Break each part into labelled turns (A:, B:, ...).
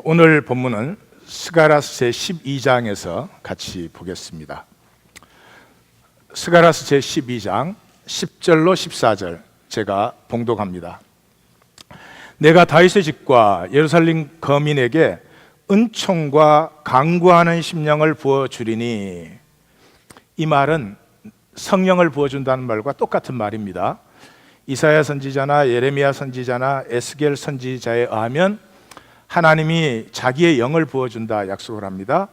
A: 오늘 본문은 스가랴서 제12장에서 같이 보겠습니다. 스가랴서 제12장 10절로 14절 제가 봉독합니다. 내가 다윗의 집과 예루살렘 거민에게 은총과 강구하는 심령을 부어주리니, 이 말은 성령을 부어준다는 말과 똑같은 말입니다. 이사야 선지자나 예레미야 선지자나 에스겔 선지자에 의하면 하나님이 자기의 영을 부어준다 약속을 합니다.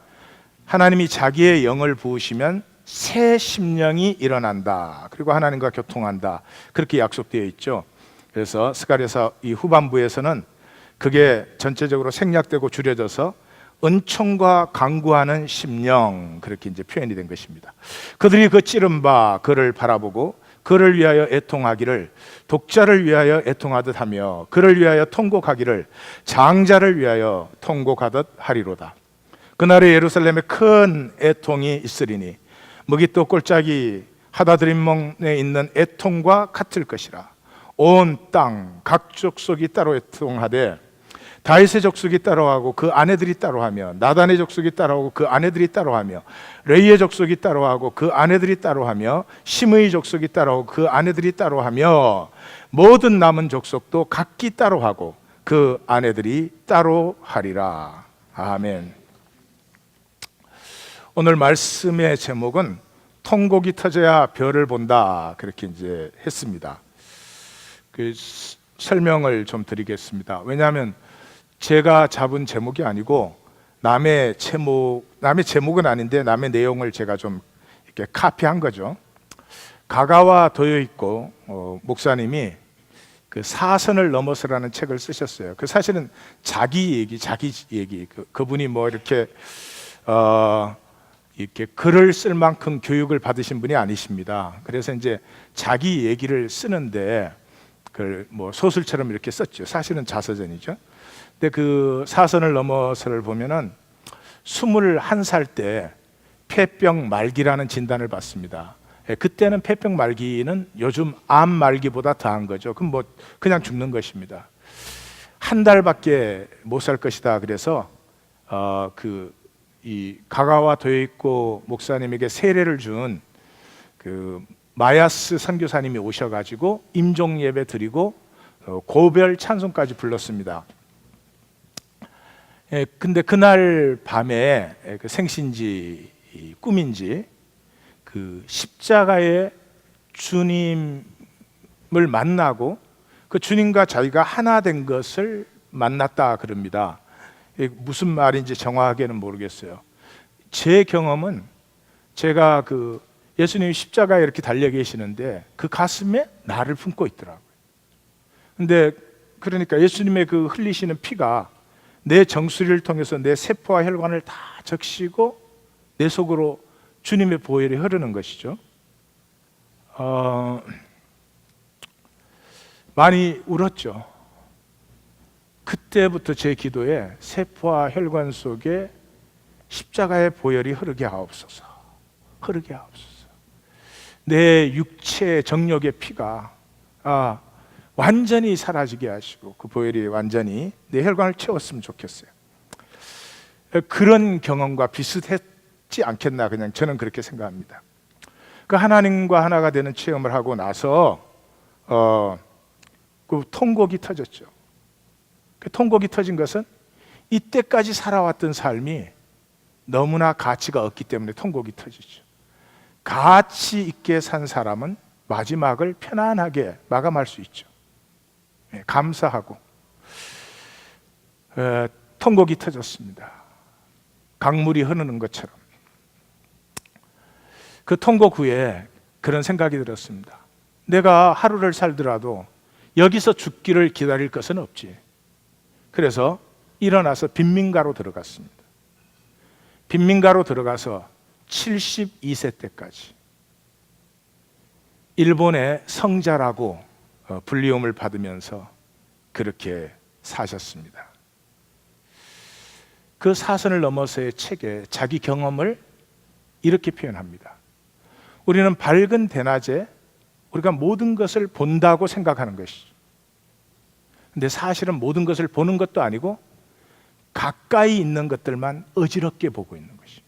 A: 하나님이 자기의 영을 부으시면 새 심령이 일어난다, 그리고 하나님과 교통한다, 그렇게 약속되어 있죠. 그래서 스가랴서 이 후반부에서는 그게 전체적으로 생략되고 줄여져서 은총과 강구하는 심령, 그렇게 이제 표현이 된 것입니다. 그들이 그 찌른 바 그를 바라보고 그를 위하여 애통하기를 독자를 위하여 애통하듯 하며 그를 위하여 통곡하기를 장자를 위하여 통곡하듯 하리로다. 그날에 예루살렘에 큰 애통이 있으리니 먹잇도 꼴짝이 하다드림몽에 있는 애통과 같을 것이라. 온 땅 각 족속이 따로 애통하되 다윗의 족속이 따로하고 그 아내들이 따로하며 나단의 족속이 따로하고 그 아내들이 따로하며 레이의 족속이 따로하고 그 아내들이 따로하며 시므의 족속이 따로하고 그 아내들이 따로하며 모든 남은 족속도 각기 따로하고 그 아내들이 따로하리라. 아멘. 오늘 말씀의 제목은 통곡이 터져야 별을 본다, 그렇게 이제 했습니다. 그 설명을 좀 드리겠습니다. 왜냐하면 제가 잡은 제목이 아니고 남의 제목은 아닌데 남의 내용을 제가 좀 이렇게 카피한 거죠. 가가와 도요있고 목사님이 그 사선을 넘어서라는 책을 쓰셨어요. 그 사실은 자기 얘기. 그분이 뭐 이렇게 글을 쓸 만큼 교육을 받으신 분이 아니십니다. 그래서 이제 자기 얘기를 쓰는데 그 뭐 소설처럼 이렇게 썼죠. 사실은 자서전이죠. 근데 그 사선을 넘어서를 보면은 21살 때 폐병 말기라는 진단을 받습니다. 그때는 폐병 말기는 요즘 암 말기보다 더한 거죠. 그럼 뭐 그냥 죽는 것입니다. 한 달밖에 못 살 것이다. 그래서 이 가가와 도요있고 목사님에게 세례를 준 그 마야스 선교사님이 오셔가지고 임종 예배 드리고 고별 찬송까지 불렀습니다. 근데 그날 밤에 그 생신지 꿈인지 그 십자가의 주님을 만나고 그 주님과 자기가 하나 된 것을 만났다 그럽니다. 무슨 말인지 정확하게는 모르겠어요. 제 경험은 제가 그 예수님이 십자가에 이렇게 달려 계시는데 그 가슴에 나를 품고 있더라고요. 근데 그러니까 예수님의 그 흘리시는 피가 내 정수리를 통해서 내 세포와 혈관을 다 적시고 내 속으로 주님의 보혈이 흐르는 것이죠. 많이 울었죠. 그때부터 제 기도에 세포와 혈관 속에 십자가의 보혈이 흐르게 하옵소서. 흐르게 하옵소서. 내 육체 정력의 피가 완전히 사라지게 하시고 그 보혈이 완전히 내 혈관을 채웠으면 좋겠어요. 그런 경험과 비슷했지 않겠나, 그냥 저는 그렇게 생각합니다. 그 하나님과 하나가 되는 체험을 하고 나서 그 통곡이 터졌죠. 그 통곡이 터진 것은 이때까지 살아왔던 삶이 너무나 가치가 없기 때문에 통곡이 터지죠. 가치 있게 산 사람은 마지막을 편안하게 마감할 수 있죠. 감사하고. 통곡이 터졌습니다. 강물이 흐르는 것처럼. 그 통곡 후에 그런 생각이 들었습니다. 내가 하루를 살더라도 여기서 죽기를 기다릴 것은 없지. 그래서 일어나서 빈민가로 들어갔습니다. 빈민가로 들어가서 72세 때까지 일본의 성자라고 불리움을 받으면서 그렇게 사셨습니다. 그 사선을 넘어서의 책에 자기 경험을 이렇게 표현합니다. 우리는 밝은 대낮에 우리가 모든 것을 본다고 생각하는 것이죠. 근데 사실은 모든 것을 보는 것도 아니고 가까이 있는 것들만 어지럽게 보고 있는 것입니다.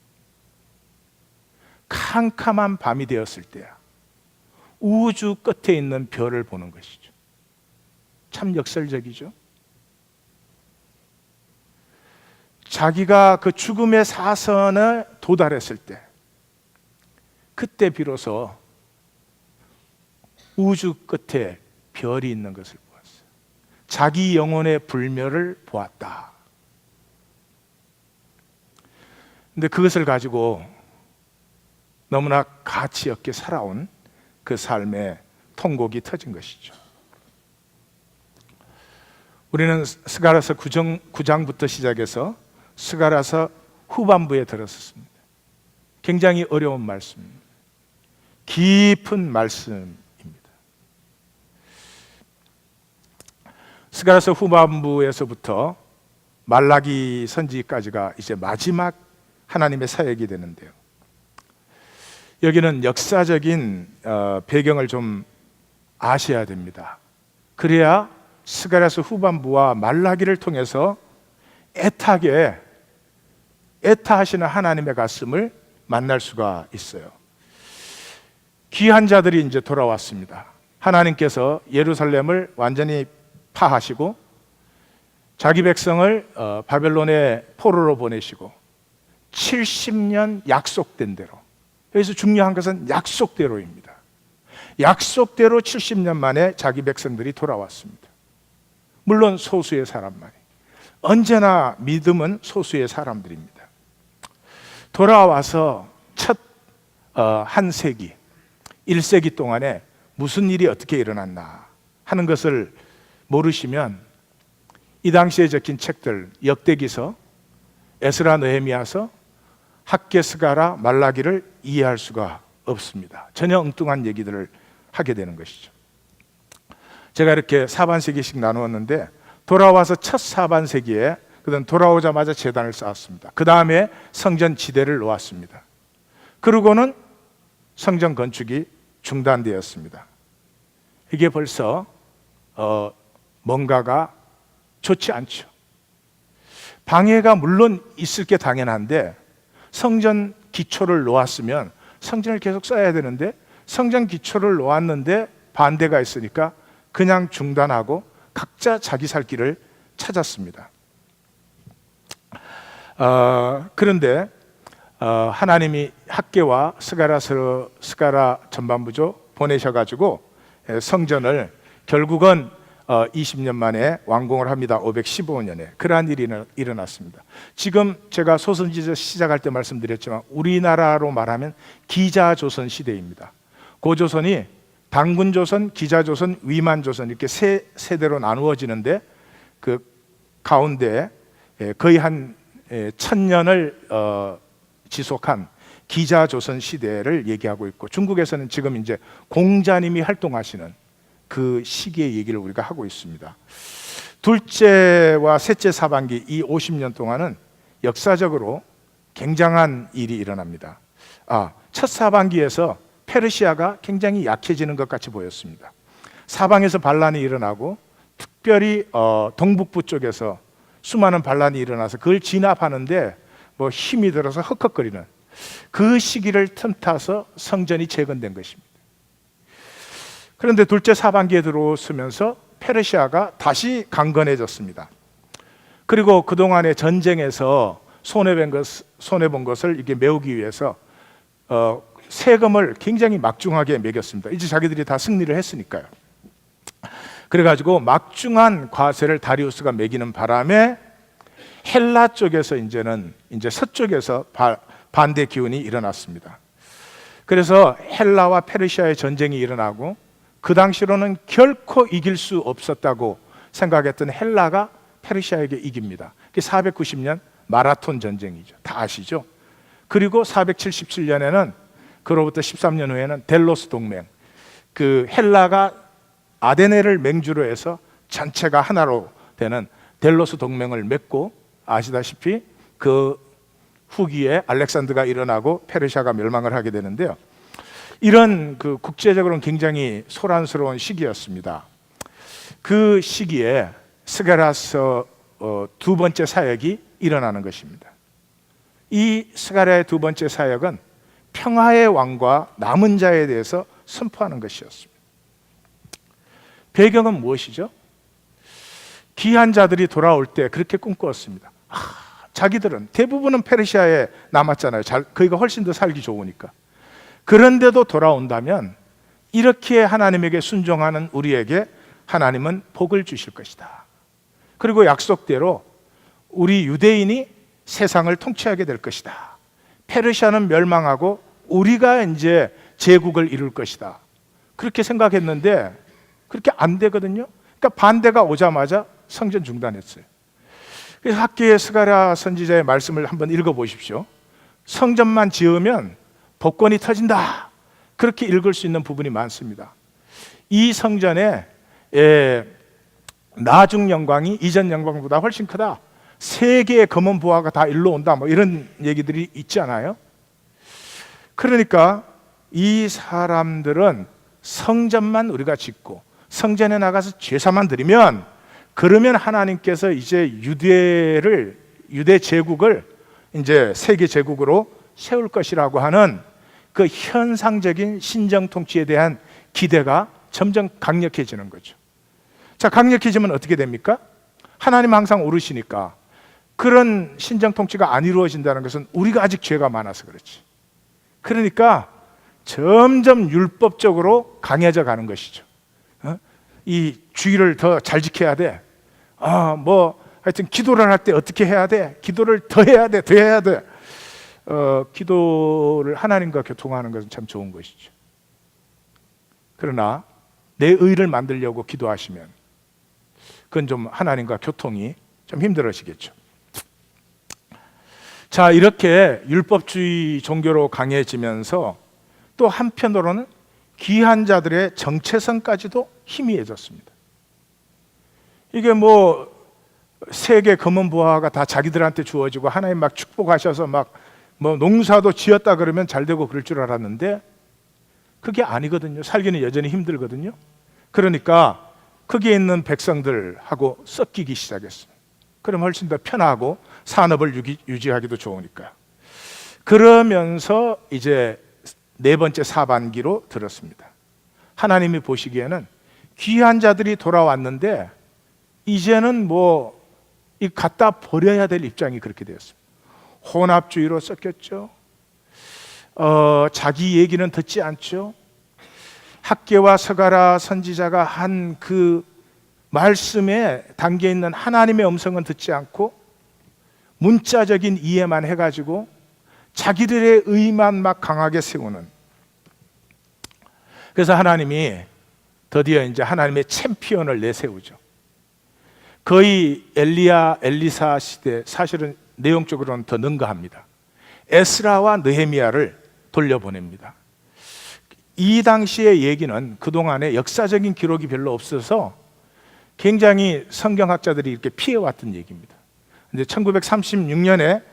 A: 캄캄한 밤이 되었을 때야 우주 끝에 있는 별을 보는 것이죠. 참 역설적이죠. 자기가 그 죽음의 사선에 도달했을 때, 그때 비로소 우주 끝에 별이 있는 것을 보았어요. 자기 영혼의 불멸을 보았다. 근데 그것을 가지고 너무나 가치 없게 살아온 그 삶의 통곡이 터진 것이죠. 우리는 스가랴서 9장부터 시작해서 스가랴서 후반부에 들었습니다. 굉장히 어려운 말씀입니다. 깊은 말씀입니다. 스가랴서 후반부에서부터 말라기 선지까지가 이제 마지막 하나님의 사역이 되는데요. 여기는 역사적인 배경을 좀 아셔야 됩니다. 그래야 스가랴서 후반부와 말라기를 통해서 애타하시는 하나님의 가슴을 만날 수가 있어요. 귀한 자들이 이제 돌아왔습니다. 하나님께서 예루살렘을 완전히 파하시고 자기 백성을 바벨론의 포로로 보내시고 70년 약속된 대로, 여기서 중요한 것은 약속대로입니다. 약속대로 70년 만에 자기 백성들이 돌아왔습니다. 물론 소수의 사람만이. 언제나 믿음은 소수의 사람들입니다. 돌아와서 첫 한 세기, 1세기 동안에 무슨 일이 어떻게 일어났나 하는 것을 모르시면 이 당시에 적힌 책들, 역대기서, 에스라, 느헤미야서, 학개, 스가랴, 말라기를 이해할 수가 없습니다. 전혀 엉뚱한 얘기들을 하게 되는 것이죠. 제가 이렇게 사반세기씩 나누었는데, 돌아와서 첫 사반세기에 그는 돌아오자마자 제단을 쌓았습니다. 그 다음에 성전 지대를 놓았습니다. 그러고는 성전 건축이 중단되었습니다. 이게 벌써 뭔가가 좋지 않죠. 방해가 물론 있을 게 당연한데, 성전 기초를 놓았으면 성전을 계속 써야 되는데, 성전 기초를 놓았는데 반대가 있으니까 그냥 중단하고 각자 자기 살 길을 찾았습니다. 그런데 하나님이 학개와 스가랴 전반부죠 보내셔가지고 성전을 결국은 20년 만에 완공을 합니다. 515년에 그러한 일이 일어났습니다. 지금 제가 소선지서 시작할 때 말씀드렸지만 우리나라로 말하면 기자조선 시대입니다. 고조선이 당군조선, 기자조선, 위만조선 이렇게 세 세대로 나누어지는데 그 가운데 거의 한 1000년을 지속한 기자조선 시대를 얘기하고 있고, 중국에서는 지금 이제 공자님이 활동하시는 그 시기의 얘기를 우리가 하고 있습니다. 둘째와 셋째 사반기 이 50년 동안은 역사적으로 굉장한 일이 일어납니다. 첫 사반기에서 페르시아가 굉장히 약해지는 것 같이 보였습니다. 사방에서 반란이 일어나고 특별히 동북부 쪽에서 수많은 반란이 일어나서 그걸 진압하는데 뭐 힘이 들어서 헉헉거리는 그 시기를 틈타서 성전이 재건된 것입니다. 그런데 둘째 사반기에 들어서면서 페르시아가 다시 강건해졌습니다. 그리고 그동안의 전쟁에서 손해본 것을 이게 메우기 위해서 세금을 굉장히 막중하게 매겼습니다. 이제 자기들이 다 승리를 했으니까요. 그래가지고 막중한 과세를 다리우스가 매기는 바람에 헬라 쪽에서 이제 서쪽에서 반대 기운이 일어났습니다. 그래서 헬라와 페르시아의 전쟁이 일어나고 그 당시로는 결코 이길 수 없었다고 생각했던 헬라가 페르시아에게 이깁니다. 그게 490년 마라톤 전쟁이죠. 다 아시죠? 그리고 477년에는 그로부터 13년 후에는 델로스 동맹, 그 헬라가 아데네를 맹주로 해서 전체가 하나로 되는 델로스 동맹을 맺고, 아시다시피 그 후기에 알렉산드가 일어나고 페르시아가 멸망을 하게 되는데요. 이런 그 국제적으로는 굉장히 소란스러운 시기였습니다. 그 시기에 스가랴서 두 번째 사역이 일어나는 것입니다. 이 스가랴의 두 번째 사역은 평화의 왕과 남은 자에 대해서 선포하는 것이었습니다. 배경은 무엇이죠? 귀한 자들이 돌아올 때 그렇게 꿈꾸었습니다. 자기들은 대부분은 페르시아에 남았잖아요. 거기가 훨씬 더 살기 좋으니까. 그런데도 돌아온다면 이렇게 하나님에게 순종하는 우리에게 하나님은 복을 주실 것이다. 그리고 약속대로 우리 유대인이 세상을 통치하게 될 것이다. 페르시아는 멸망하고 우리가 이제 제국을 이룰 것이다. 그렇게 생각했는데 그렇게 안 되거든요. 그러니까 반대가 오자마자 성전 중단했어요. 그래서 학기의 스가랴 선지자의 말씀을 한번 읽어보십시오. 성전만 지으면 복권이 터진다. 그렇게 읽을 수 있는 부분이 많습니다. 이 성전에 나중 영광이 이전 영광보다 훨씬 크다. 세계의 검은 부하가 다 일로 온다. 뭐 이런 얘기들이 있지 않아요? 그러니까 이 사람들은 성전만 우리가 짓고 성전에 나가서 제사만 드리면 그러면 하나님께서 이제 유대 제국을 이제 세계 제국으로 세울 것이라고 하는 그 현상적인 신정 통치에 대한 기대가 점점 강력해지는 거죠. 자, 강력해지면 어떻게 됩니까? 하나님 항상 오르시니까 그런 신정 통치가 안 이루어진다는 것은 우리가 아직 죄가 많아서 그렇지. 그러니까 점점 율법적으로 강해져 가는 것이죠. 이 주의를 더 잘 지켜야 돼. 하여튼 기도를 할 때 어떻게 해야 돼? 기도를 더 해야 돼, 더 해야 돼. 기도를 하나님과 교통하는 것은 참 좋은 것이죠. 그러나 내 의를 만들려고 기도하시면 그건 좀 하나님과 교통이 좀 힘들어지겠죠. 자, 이렇게 율법주의 종교로 강해지면서 또 한편으로는 귀한 자들의 정체성까지도 희미해졌습니다. 이게 뭐 세계 검은 부하가 다 자기들한테 주어지고 하나님 막 축복하셔서 막 뭐 농사도 지었다 그러면 잘 되고 그럴 줄 알았는데 그게 아니거든요. 살기는 여전히 힘들거든요. 그러니까 거기에 있는 백성들하고 섞이기 시작했어요. 그럼 훨씬 더 편하고 산업을 유지하기도 좋으니까요. 그러면서 이제 네 번째 사반기로 들었습니다. 하나님이 보시기에는 귀한 자들이 돌아왔는데 이제는 뭐 이 갖다 버려야 될 입장이 그렇게 되었습니다. 혼합주의로 섞였죠. 자기 얘기는 듣지 않죠. 학개와 스가랴 선지자가 한 그 말씀에 담겨 있는 하나님의 음성은 듣지 않고 문자적인 이해만 해가지고 자기들의 의만 막 강하게 세우는. 그래서 하나님이 드디어 이제 하나님의 챔피언을 내세우죠. 거의 엘리사 시대, 사실은 내용적으로는 더 능가합니다. 에스라와 느헤미야를 돌려보냅니다. 이 당시의 얘기는 그동안에 역사적인 기록이 별로 없어서 굉장히 성경학자들이 이렇게 피해왔던 얘기입니다. 근데 1936년에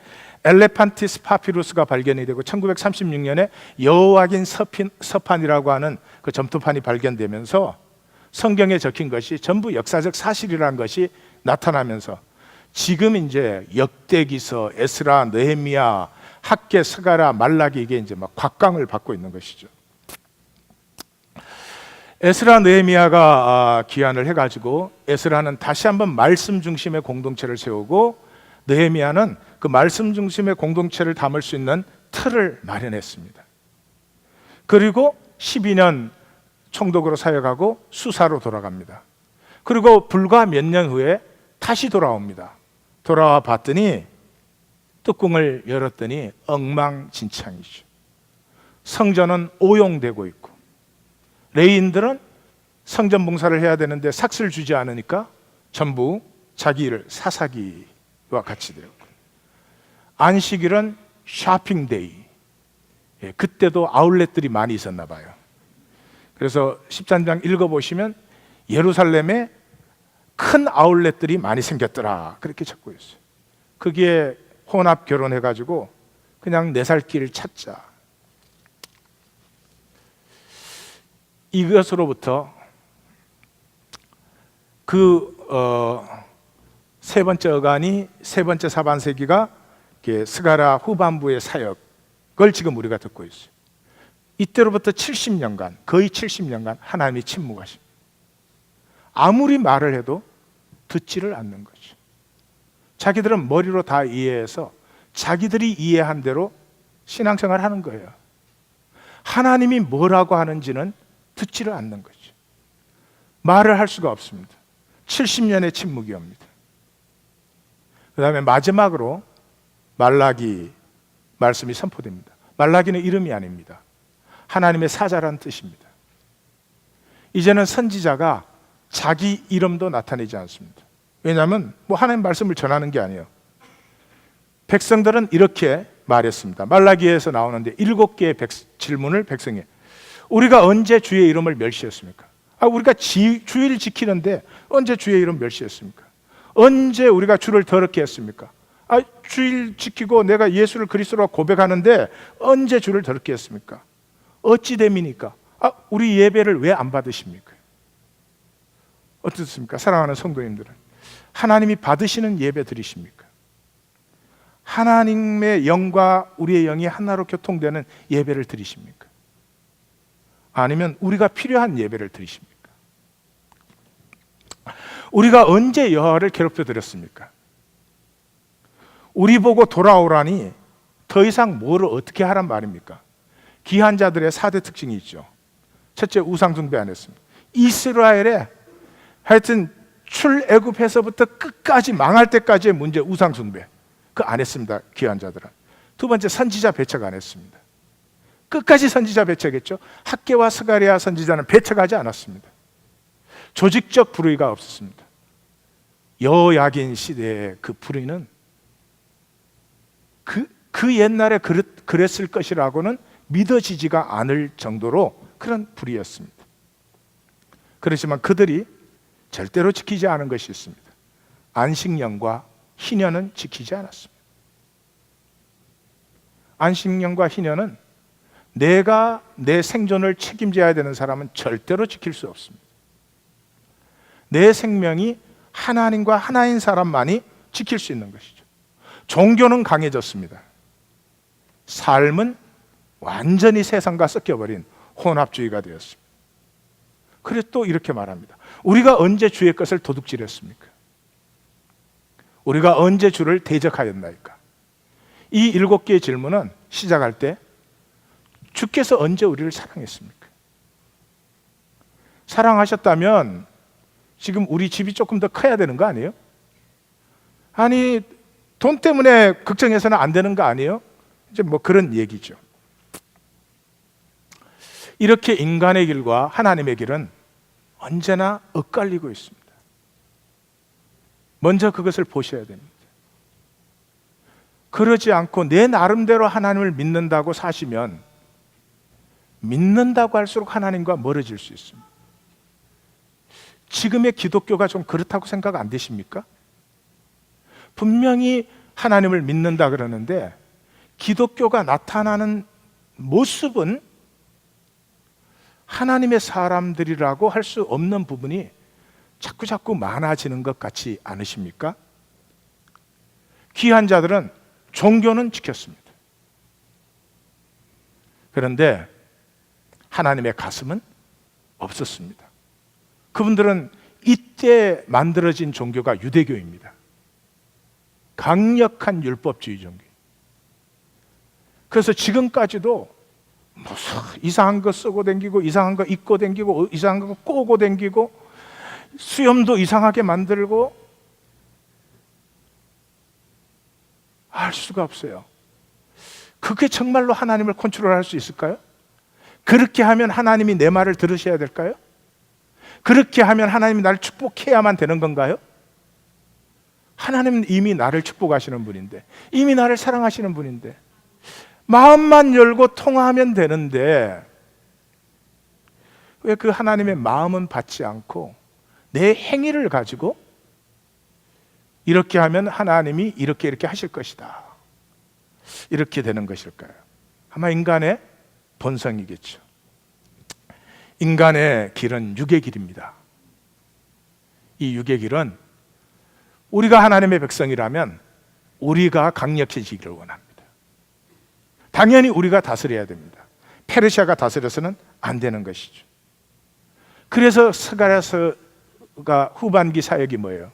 A: 엘레판티스 파피루스가 발견이 되고 1936년에 여호와긴 서판이라고 하는 그 점토판이 발견되면서 성경에 적힌 것이 전부 역사적 사실이라는 것이 나타나면서 지금 이제 역대기서, 에스라, 느헤미야, 학개, 스가랴, 말라기 이게 이제 막 곽강을 받고 있는 것이죠. 에스라, 느헤미야가 귀환을 해가지고 에스라는 다시 한번 말씀 중심의 공동체를 세우고 느헤미야는 그 말씀 중심의 공동체를 담을 수 있는 틀을 마련했습니다. 그리고 12년 총독으로 사역하고 수사로 돌아갑니다. 그리고 불과 몇 년 후에 다시 돌아옵니다. 돌아와 봤더니 뚜껑을 열었더니 엉망진창이죠. 성전은 오용되고 있고 레위인들은 성전 봉사를 해야 되는데 삭슬 주지 않으니까 전부 자기 일을 사사기와 같이 되었고 안식일은 쇼핑데이. 그때도 아울렛들이 많이 있었나 봐요. 그래서 13장 읽어보시면 예루살렘에 큰 아울렛들이 많이 생겼더라 그렇게 적고 있어요. 거기에 혼합 결혼해가지고 그냥 내 살 길 찾자. 이것으로부터 그 세 번째 어간이 세 번째 사반세기가 스가랴 후반부의 사역을 지금 우리가 듣고 있어요. 이때로부터 70년간, 거의 70년간 하나님이 침묵하십니다. 아무리 말을 해도 듣지를 않는 거죠. 자기들은 머리로 다 이해해서 자기들이 이해한 대로 신앙생활을 하는 거예요. 하나님이 뭐라고 하는지는 듣지를 않는 거죠. 말을 할 수가 없습니다. 70년의 침묵이 옵니다. 그 다음에 마지막으로 말라기 말씀이 선포됩니다. 말라기는 이름이 아닙니다. 하나님의 사자라는 뜻입니다. 이제는 선지자가 자기 이름도 나타내지 않습니다. 왜냐하면 하나님 말씀을 전하는 게 아니에요. 백성들은 이렇게 말했습니다. 말라기에서 나오는데 7개의 질문을 백성이, 우리가 언제 주의 이름을 멸시했습니까? 우리가 주일 지키는데 언제 주의 이름 멸시했습니까? 언제 우리가 주를 더럽게 했습니까? 주일 지키고 내가 예수를 그리스도로 고백하는데 언제 주를 더럽게 했습니까? 어찌 됨이니까? 우리 예배를 왜 안 받으십니까? 어떻습니까? 사랑하는 성도님들은 하나님이 받으시는 예배 드리십니까? 하나님의 영과 우리의 영이 하나로 교통되는 예배를 드리십니까? 아니면 우리가 필요한 예배를 드리십니까? 우리가 언제 여호와를 괴롭혀 드렸습니까? 우리 보고 돌아오라니 더 이상 뭐를 어떻게 하란 말입니까? 귀한 자들의 4대 특징이 있죠. 첫째, 우상 숭배 안 했습니다. 이스라엘에 하여튼 출애굽해서부터 끝까지 망할 때까지의 문제, 우상 숭배 그 안 했습니다. 귀한 자들은. 두 번째, 선지자 배척 안 했습니다. 끝까지 선지자 배척했죠. 학개와 스가랴 선지자는 배척하지 않았습니다. 조직적 불의가 없었습니다. 여야긴 시대의 그 불의는 그 옛날에 그랬을 것이라고는 믿어지지가 않을 정도로 그런 불의였습니다. 그렇지만 그들이 절대로 지키지 않은 것이 있습니다. 안식년과 희년은 지키지 않았습니다. 안식년과 희년은 내가 내 생존을 책임져야 되는 사람은 절대로 지킬 수 없습니다. 내 생명이 하나님과 하나인 사람만이 지킬 수 있는 것이죠. 종교는 강해졌습니다. 삶은 완전히 세상과 섞여버린 혼합주의가 되었습니다. 그래서 또 이렇게 말합니다. 우리가 언제 주의 것을 도둑질했습니까? 우리가 언제 주를 대적하였나이까? 이 7개의 질문은 시작할 때 주께서 언제 우리를 사랑했습니까? 사랑하셨다면 지금 우리 집이 조금 더 커야 되는 거 아니에요? 아니, 돈 때문에 걱정해서는 안 되는 거 아니에요? 이제 그런 얘기죠. 이렇게 인간의 길과 하나님의 길은 언제나 엇갈리고 있습니다. 먼저 그것을 보셔야 됩니다. 그러지 않고 내 나름대로 하나님을 믿는다고 사시면 믿는다고 할수록 하나님과 멀어질 수 있습니다. 지금의 기독교가 좀 그렇다고 생각 안 되십니까? 분명히 하나님을 믿는다 그러는데 기독교가 나타나는 모습은 하나님의 사람들이라고 할 수 없는 부분이 자꾸 많아지는 것 같지 않으십니까? 귀한 자들은 종교는 지켰습니다. 그런데 하나님의 가슴은 없었습니다. 그분들은 이때 만들어진 종교가 유대교입니다. 강력한 율법주의 종교. 그래서 지금까지도 무슨 이상한 거 쓰고 댕기고 이상한 거 입고 댕기고 이상한 거 꼬고 댕기고 수염도 이상하게 만들고 알 수가 없어요. 그게 정말로 하나님을 컨트롤할 수 있을까요? 그렇게 하면 하나님이 내 말을 들으셔야 될까요? 그렇게 하면 하나님이 나를 축복해야만 되는 건가요? 하나님은 이미 나를 축복하시는 분인데, 이미 나를 사랑하시는 분인데, 마음만 열고 통화하면 되는데 왜 그 하나님의 마음은 받지 않고 내 행위를 가지고 이렇게 하면 하나님이 이렇게 하실 것이다, 이렇게 되는 것일까요? 아마 인간의 본성이겠죠. 인간의 길은 육의 길입니다. 이 육의 길은 우리가 하나님의 백성이라면 우리가 강력해지기를 원합니다. 당연히 우리가 다스려야 됩니다. 페르시아가 다스려서는 안 되는 것이죠. 그래서 스가랴서가 후반기 사역이 뭐예요?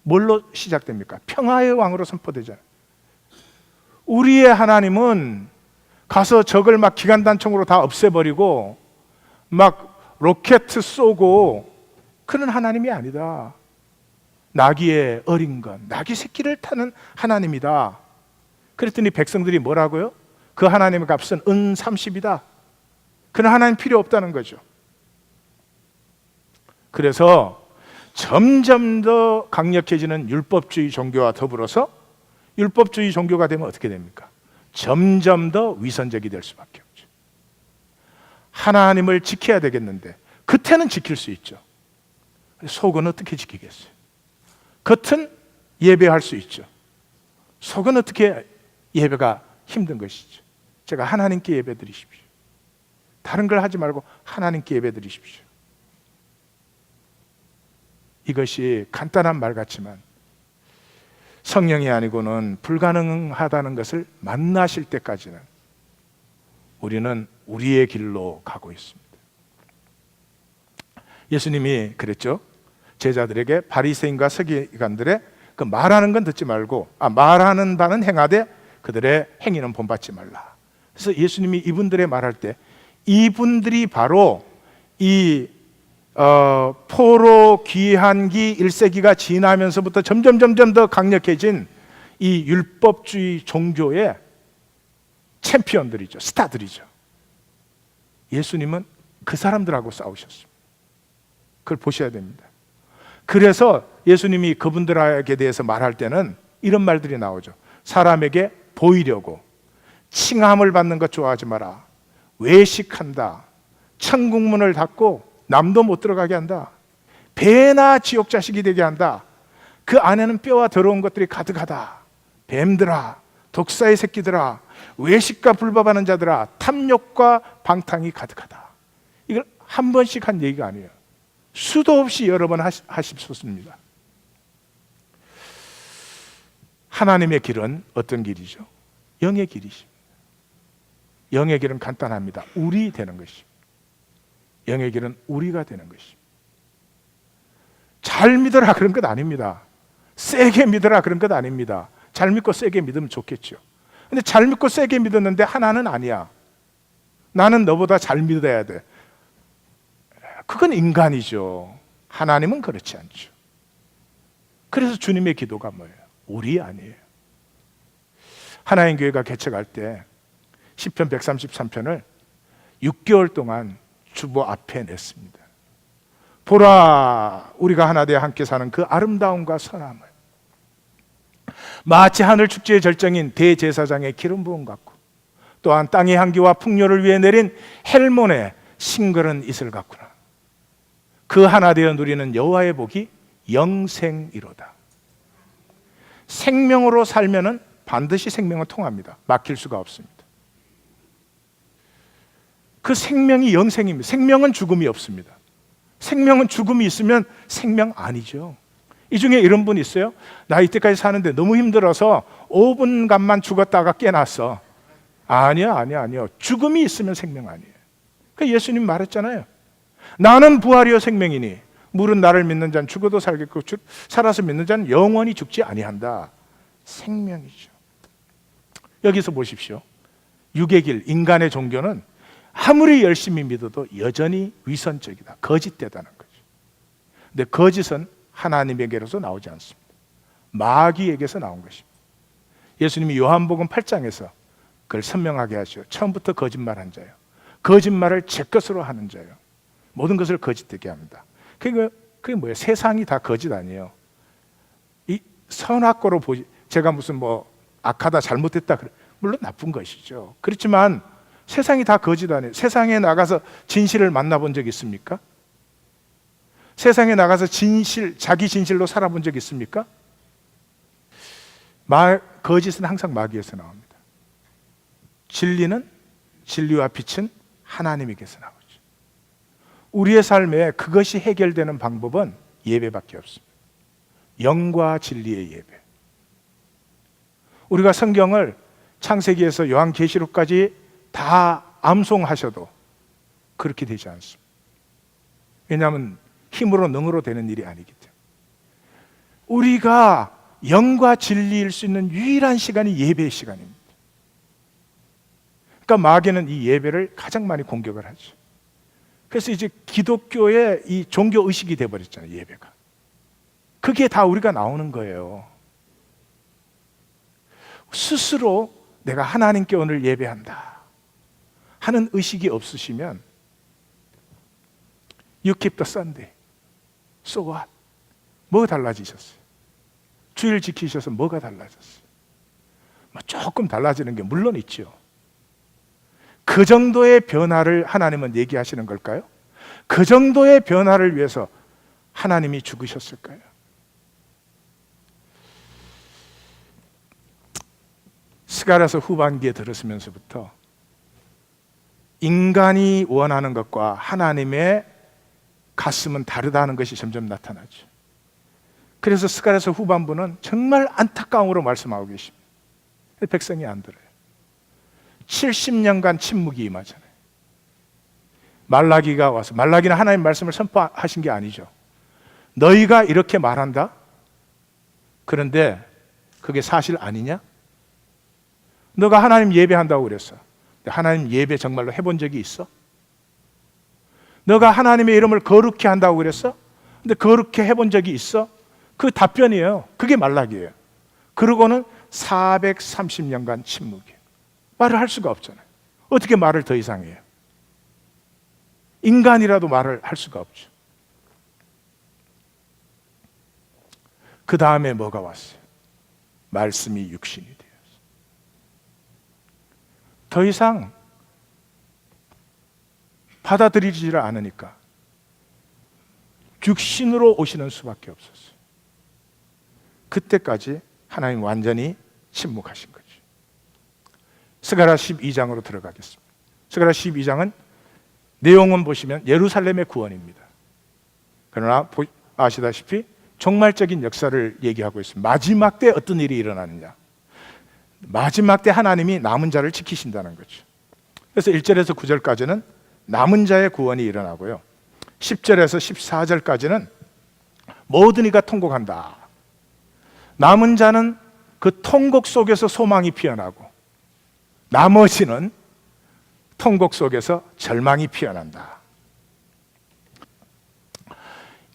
A: 뭘로 시작됩니까? 평화의 왕으로 선포되잖아요. 우리의 하나님은 가서 적을 막 기관단총으로 다 없애버리고 막 로켓 쏘고 그런 하나님이 아니다. 나귀의 어린 것, 나귀 새끼를 타는 하나님이다. 그랬더니 백성들이 뭐라고요? 그 하나님의 값은 은 30이다. 그런 하나님 필요 없다는 거죠. 그래서 점점 더 강력해지는 율법주의 종교와 더불어서 율법주의 종교가 되면 어떻게 됩니까? 점점 더 위선적이 될 수밖에 없죠. 하나님을 지켜야 되겠는데 겉에는 지킬 수 있죠. 속은 어떻게 지키겠어요? 겉은 예배할 수 있죠. 속은 어떻게 예배가 힘든 것이죠. 제가 하나님께 예배 드리십시오. 다른 걸 하지 말고 하나님께 예배 드리십시오. 이것이 간단한 말 같지만 성령이 아니고는 불가능하다는 것을 만나실 때까지는 우리는 우리의 길로 가고 있습니다. 예수님이 그랬죠. 제자들에게 바리새인과 서기관들의 그 말하는 건 듣지 말고 말하는 바는 행하되 그들의 행위는 본받지 말라. 그래서 예수님이 이분들의 말할 때 이분들이 바로 이 포로 귀환기 1세기가 지나면서부터 점점 더 강력해진 이 율법주의 종교의 챔피언들이죠. 스타들이죠. 예수님은 그 사람들하고 싸우셨습니다. 그걸 보셔야 됩니다. 그래서 예수님이 그분들에게 대해서 말할 때는 이런 말들이 나오죠. 사람에게 보이려고 칭함을 받는 것 좋아하지 마라. 외식한다. 천국문을 닫고 남도 못 들어가게 한다. 배나 지옥 자식이 되게 한다. 그 안에는 뼈와 더러운 것들이 가득하다. 뱀들아, 독사의 새끼들아, 외식과 불법하는 자들아, 탐욕과 방탕이 가득하다. 이걸 한 번씩 한 얘기가 아니에요. 수도 없이 여러 번 하십소습니다. 하나님의 길은 어떤 길이죠? 영의 길이십니다. 영의 길은 간단합니다. 우리 되는 것입니다. 영의 길은 우리가 되는 것입니다. 잘 믿어라 그런 것 아닙니다. 세게 믿어라 그런 것 아닙니다. 잘 믿고 세게 믿으면 좋겠죠. 근데 잘 믿고 세게 믿었는데 하나는 아니야. 나는 너보다 잘 믿어야 돼. 그건 인간이죠. 하나님은 그렇지 않죠. 그래서 주님의 기도가 뭐예요? 우리 아니에요. 하나님 교회가 개척할 때 시편 133편을 6개월 동안 주보 앞에 냈습니다. 보라, 우리가 하나 되어 함께 사는 그 아름다움과 선함을 마치 하늘 축제의 절정인 대제사장의 기름 부음 같고 또한 땅의 향기와 풍요를 위해 내린 헬몬의 싱그런 이슬 같구나. 그 하나 되어 누리는 여호와의 복이 영생이로다. 생명으로 살면은 반드시 생명은 통합니다. 막힐 수가 없습니다. 그 생명이 영생입니다. 생명은 죽음이 없습니다. 생명은 죽음이 있으면 생명 아니죠. 이 중에 이런 분 있어요? 나 이때까지 사는데 너무 힘들어서 5분간만 죽었다가 깨났어. 아니요. 죽음이 있으면 생명 아니에요. 그 예수님 말했잖아요. 나는 부활이요 생명이니 물은 나를 믿는 자는 죽어도 살겠고 살아서 믿는 자는 영원히 죽지 아니한다. 생명이죠. 여기서 보십시오. 육의 길, 인간의 종교는 아무리 열심히 믿어도 여전히 위선적이다. 거짓되다는 거죠. 근데 거짓은 하나님에게로서 나오지 않습니다. 마귀에게서 나온 것입니다. 예수님이 요한복음 8장에서 그걸 선명하게 하시죠. 처음부터 거짓말한 자요. 거짓말을 제 것으로 하는 자요. 모든 것을 거짓되게 합니다. 그게 뭐예요? 세상이 다 거짓 아니에요. 이 선악과로 보지, 제가 무슨 뭐 악하다, 잘못됐다, 물론 나쁜 것이죠. 그렇지만 세상이 다 거짓 아니에요. 세상에 나가서 진실을 만나본 적 있습니까? 세상에 나가서 자기 진실로 살아본 적 있습니까? 거짓은 항상 마귀에서 나옵니다. 진리는, 진리와 빛은 하나님에게서 나오죠. 우리의 삶에 그것이 해결되는 방법은 예배밖에 없습니다. 영과 진리의 예배. 우리가 성경을 창세기에서 요한계시록까지 다 암송하셔도 그렇게 되지 않습니다. 왜냐하면 힘으로 능으로 되는 일이 아니기 때문에. 우리가 영과 진리일 수 있는 유일한 시간이 예배의 시간입니다. 그러니까 마귀는 이 예배를 가장 많이 공격을 하죠. 그래서 이제 기독교의 이 종교 의식이 되어버렸잖아요, 예배가. 그게 다 우리가 나오는 거예요. 스스로 내가 하나님께 오늘 예배한다 하는 의식이 없으시면 You keep the Sunday. So what? 뭐가 달라지셨어요? 주일 지키셔서 뭐가 달라졌어요? 조금 달라지는 게 물론 있죠. 그 정도의 변화를 하나님은 얘기하시는 걸까요? 그 정도의 변화를 위해서 하나님이 죽으셨을까요? 스가랴서 후반기에 들었으면서부터 인간이 원하는 것과 하나님의 가슴은 다르다는 것이 점점 나타나죠. 그래서 스가랴서 후반부는 정말 안타까움으로 말씀하고 계십니다. 백성이 안 들어요. 70년간 침묵이 임하잖아요. 말라기가 와서, 말라기는 하나님 말씀을 선포하신 게 아니죠. 너희가 이렇게 말한다? 그런데 그게 사실 아니냐? 너가 하나님 예배한다고 그랬어. 하나님 예배 정말로 해본 적이 있어? 너가 하나님의 이름을 거룩히 한다고 그랬어? 근데 거룩히 해본 적이 있어? 그 답변이에요. 그게 말라기예요. 그러고는 430년간 침묵이에요. 말을 할 수가 없잖아요. 어떻게 말을 더 이상 해요? 인간이라도 말을 할 수가 없죠. 그 다음에 뭐가 왔어요? 말씀이 육신이 되었어요. 더 이상 받아들이지를 않으니까 육신으로 오시는 수밖에 없었어요. 그때까지 하나님 완전히 침묵하신 거죠. 스가랴 12장으로 들어가겠습니다. 스가랴 12장은 내용은 보시면 예루살렘의 구원입니다. 그러나 아시다시피 종말적인 역사를 얘기하고 있습니다. 마지막 때 어떤 일이 일어나느냐. 마지막 때 하나님이 남은 자를 지키신다는 거죠. 그래서 1절에서 9절까지는 남은 자의 구원이 일어나고요, 10절에서 14절까지는 모든 이가 통곡한다. 남은 자는 그 통곡 속에서 소망이 피어나고 나머지는 통곡 속에서 절망이 피어난다.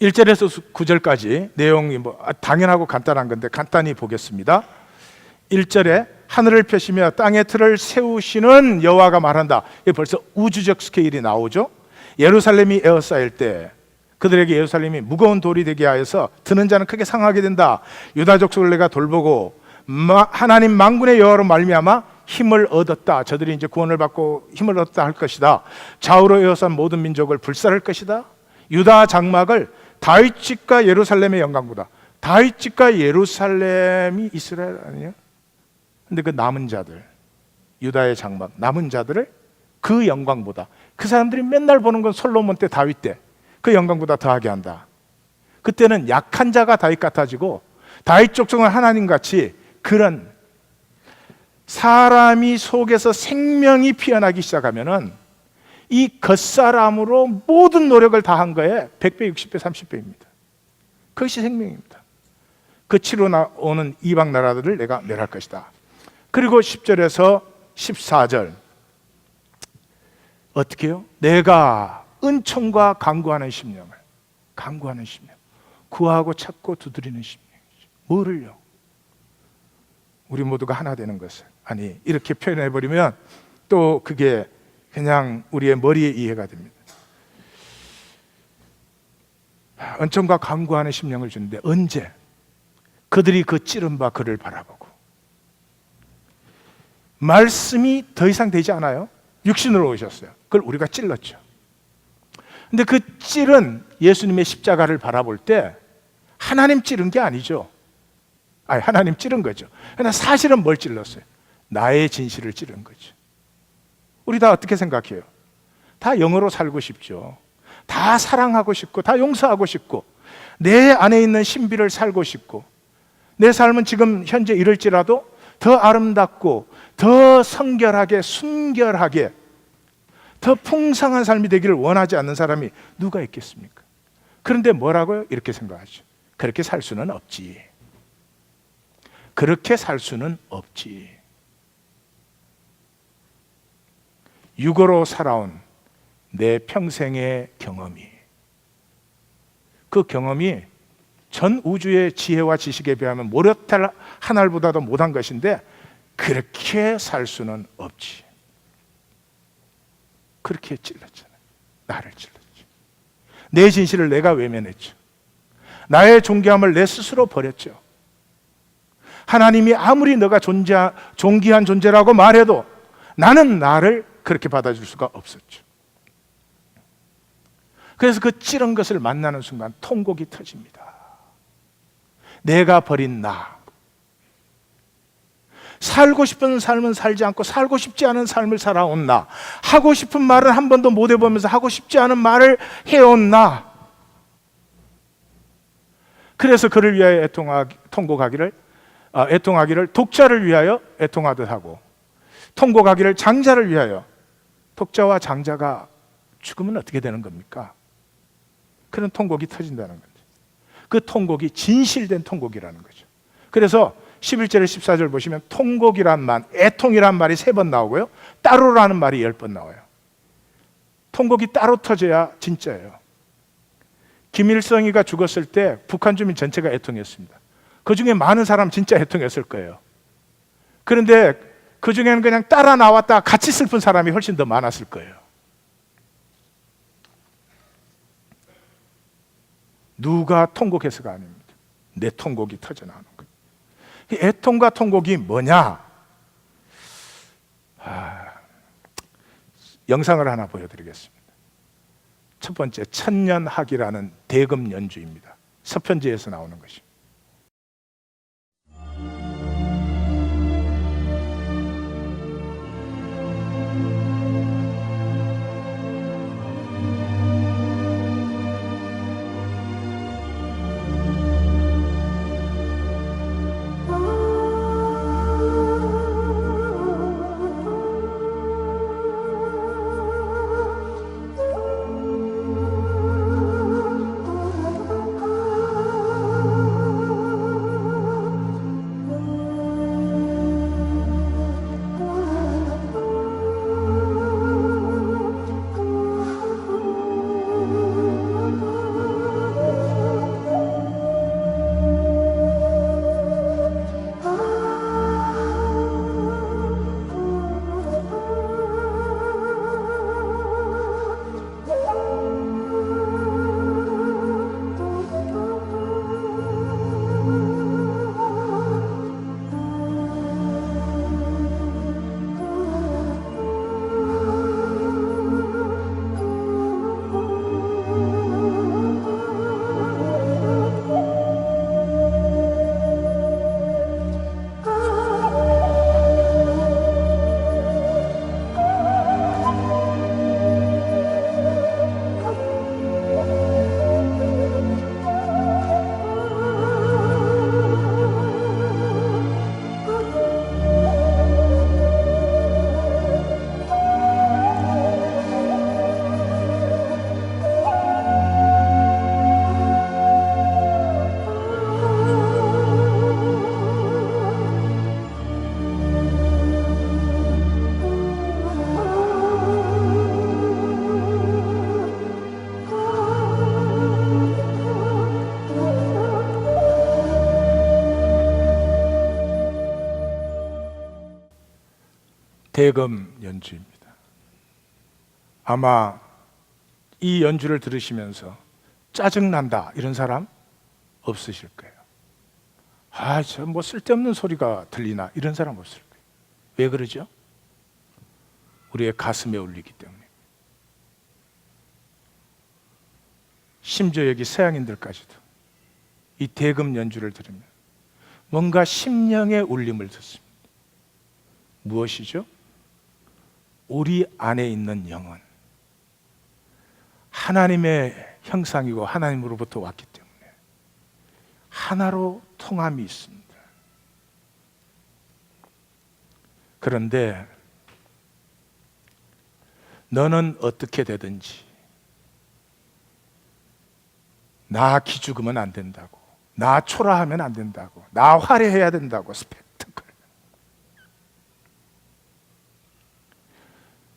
A: 1절에서 9절까지 내용이 당연하고 간단한 건데 간단히 보겠습니다. 1절에 하늘을 펴시며 땅의 틀을 세우시는 여호와가 말한다. 이게 벌써 우주적 스케일이 나오죠. 예루살렘이 에워싸일 때 그들에게 예루살렘이 무거운 돌이 되게 하여서 드는 자는 크게 상하게 된다. 유다 족속을 내가 돌보고 하나님 만군의 여호와로 말미암아 힘을 얻었다. 저들이 이제 구원을 받고 힘을 얻었다 할 것이다. 좌우로 에워싼 모든 민족을 불살할 것이다. 유다 장막을 다윗 집과 예루살렘의 영광보다. 다윗 집과 예루살렘이 이스라엘 아니에요? 근데 그 남은 자들, 유다의 장막, 남은 자들을 그 영광보다, 그 사람들이 맨날 보는 건 솔로몬 때, 다윗 때, 그 영광보다 더하게 한다. 그때는 약한 자가 다윗 같아지고 다윗 족속은 하나님같이 그런 사람이 속에서 생명이 피어나기 시작하면은 이 겉사람으로 모든 노력을 다한 거에 100배, 60배, 30배입니다. 그것이 생명입니다. 그 치로 나오는 이방 나라들을 내가 멸할 것이다. 그리고 10절에서 14절 어떻게 해요? 내가 은총과 간구하는 심령을, 간구하는 심령, 구하고 찾고 두드리는 심령이죠. 뭐를요? 우리 모두가 하나 되는 것을. 아니, 이렇게 표현해버리면 또 그게 그냥 우리의 머리에 이해가 됩니다. 은총과 간구하는 심령을 주는데 언제? 그들이 그 찌른 바 그를 바라보고. 말씀이 더 이상 되지 않아요? 육신으로 오셨어요. 그걸 우리가 찔렀죠. 근데 그 찔은 예수님의 십자가를 바라볼 때 하나님 찌른 게 아니죠. 아니, 하나님 찌른 거죠. 그러나 사실은 뭘 찔렀어요? 나의 진실을 찌른 거죠. 우리 다 어떻게 생각해요? 다 영으로 살고 싶죠. 다 사랑하고 싶고 다 용서하고 싶고 내 안에 있는 신비를 살고 싶고, 내 삶은 지금 현재 이럴지라도 더 아름답고 더 성결하게, 순결하게, 더 풍성한 삶이 되기를 원하지 않는 사람이 누가 있겠습니까? 그런데 뭐라고요? 이렇게 생각하죠. 그렇게 살 수는 없지. 그렇게 살 수는 없지. 육으로 살아온 내 평생의 경험이, 그 경험이 전 우주의 지혜와 지식에 비하면 모래탈 한 알보다도 못한 것인데 그렇게 살 수는 없지. 그렇게 찔렀잖아요. 나를 찔렀죠. 내 진실을 내가 외면했죠. 나의 존귀함을 내 스스로 버렸죠. 하나님이 아무리 너가 존귀한 존재라고 말해도 나는 나를 그렇게 받아줄 수가 없었죠. 그래서 그 찌른 것을 만나는 순간 통곡이 터집니다. 내가 버린 나, 살고 싶은 삶은 살지 않고 살고 싶지 않은 삶을 살아온 나, 하고 싶은 말을 한 번도 못 해보면서 하고 싶지 않은 말을 해온 나. 그래서 그를 위하여 애통하기를 독자를 위하여 애통하듯 하고, 통곡하기를 장자를 위하여. 독자와 장자가 죽으면 어떻게 되는 겁니까? 그런 통곡이 터진다는 거죠. 그 통곡이 진실된 통곡이라는 거죠. 그래서 11절 14절 보시면 통곡이란 말, 애통이란 말이 3번 나오고요, 따로라는 말이 10번 나와요. 통곡이 따로 터져야 진짜예요. 김일성이가 죽었을 때 북한 주민 전체가 애통했습니다. 그 중에 많은 사람 진짜 애통했을 거예요. 그런데 그 중에는 그냥 따라 나왔다 같이 슬픈 사람이 훨씬 더 많았을 거예요. 누가 통곡해서가 아닙니다. 내 통곡이 터져나오는 거예요. 이 애통과 통곡이 뭐냐? 영상을 하나 보여드리겠습니다. 첫 번째, 천년학이라는 대금 연주입니다. 서편지에서 나오는 것입니다. 대금 연주입니다. 아마 이 연주를 들으시면서 짜증난다 이런 사람 없으실 거예요. 저 뭐 쓸데없는 소리가 들리나 이런 사람 없을 거예요. 왜 그러죠? 우리의 가슴에 울리기 때문에. 심지어 여기 서양인들까지도 이 대금 연주를 들으면 뭔가 심령의 울림을 듣습니다. 무엇이죠? 우리 안에 있는 영은 하나님의 형상이고 하나님으로부터 왔기 때문에 하나로 통함이 있습니다. 그런데 너는 어떻게 되든지 나 기죽으면 안 된다고, 나 초라하면 안 된다고, 나 화려해야 된다고, 스펙트클.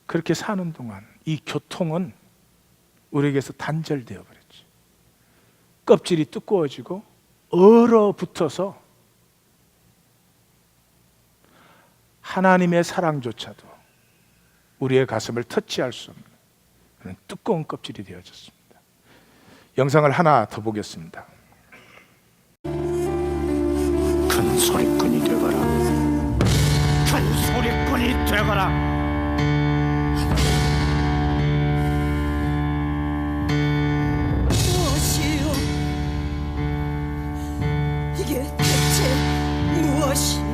A: 그렇게 사는 동안 이 교통은 우리에게서 단절되어 버렸지. 껍질이 두꺼워지고 얼어붙어서 하나님의 사랑조차도 우리의 가슴을 터치할 수 없는 그런 두꺼운 껍질이 되어졌습니다. 영상을 하나 더 보겠습니다.
B: 큰 소리꾼이 되거라. 큰 소리꾼이 되거라.
C: 무엇이요? 이게 대체 무엇이요?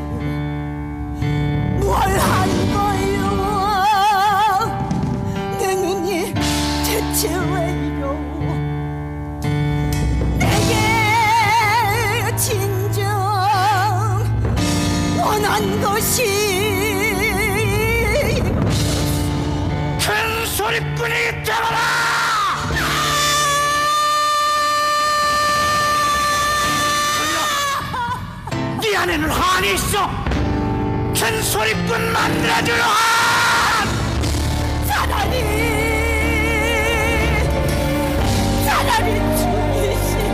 C: 뭘 한 거요? 내 눈이 대체 왜요? 내게 진정 원한 것이
B: 큰 소리꾼이 되거라. 네 안에는 한이 있어. 큰 소리꾼 만들어주라.
C: 사단이 주이시오.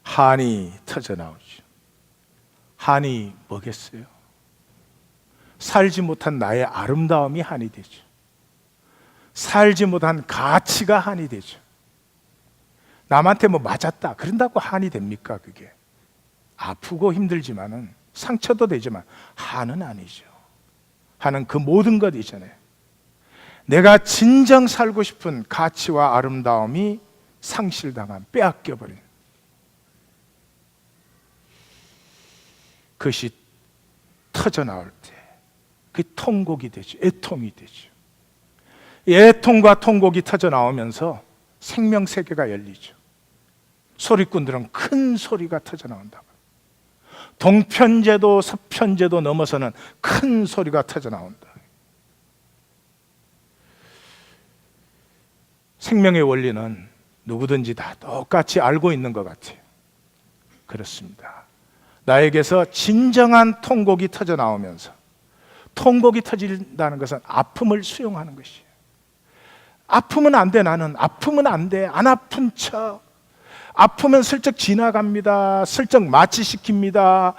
A: 한이 터져 나오죠. 한이 뭐겠어요? 살지 못한 나의 아름다움이 한이 되죠. 살지 못한 가치가 한이 되죠. 남한테 뭐 맞았다 그런다고 한이 됩니까? 그게 아프고 힘들지만은 상처도 되지만 한은 아니죠. 한은 그 모든 것 이전에 내가 진정 살고 싶은 가치와 아름다움이 상실당한, 빼앗겨버린 그것이 터져 나올 때 그 통곡이 되죠. 애통이 되죠. 애통과 통곡이 터져 나오면서 생명 세계가 열리죠. 소리꾼들은 큰 소리가 터져 나온다고. 동편제도 서편제도 넘어서는 큰 소리가 터져 나온다. 생명의 원리는 누구든지 다 똑같이 알고 있는 것 같아요. 그렇습니다. 나에게서 진정한 통곡이 터져 나오면서, 통곡이 터진다는 것은 아픔을 수용하는 것이에요. 아프면 안 돼. 나는 아프면 안 돼. 안 아픈 척. 아프면 슬쩍 지나갑니다. 슬쩍 마취시킵니다.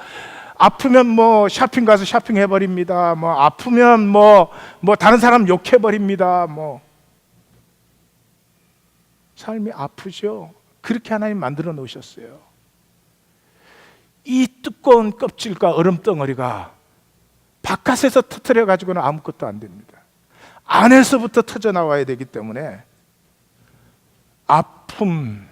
A: 아프면 뭐 쇼핑 가서 쇼핑해 버립니다. 뭐 아프면 뭐 다른 사람 욕해 버립니다. 뭐 삶이 아프죠. 그렇게 하나님 만들어 놓으셨어요. 이 두꺼운 껍질과 얼음 덩어리가 바깥에서 터뜨려 가지고는 아무것도 안 됩니다. 안에서부터 터져 나와야 되기 때문에 아픔,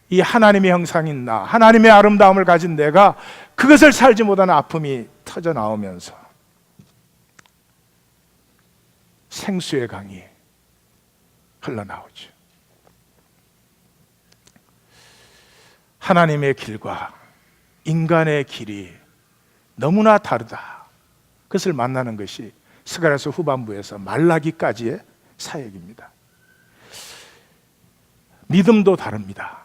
A: 이 하나님의 형상인 나, 하나님의 아름다움을 가진 내가 그것을 살지 못하는 아픔이 터져 나오면서 생수의 강이 흘러나오죠. 하나님의 길과 인간의 길이 너무나 다르다. 그것을 만나는 것이 스가랴서 후반부에서 말라기까지의 사역입니다. 믿음도 다릅니다.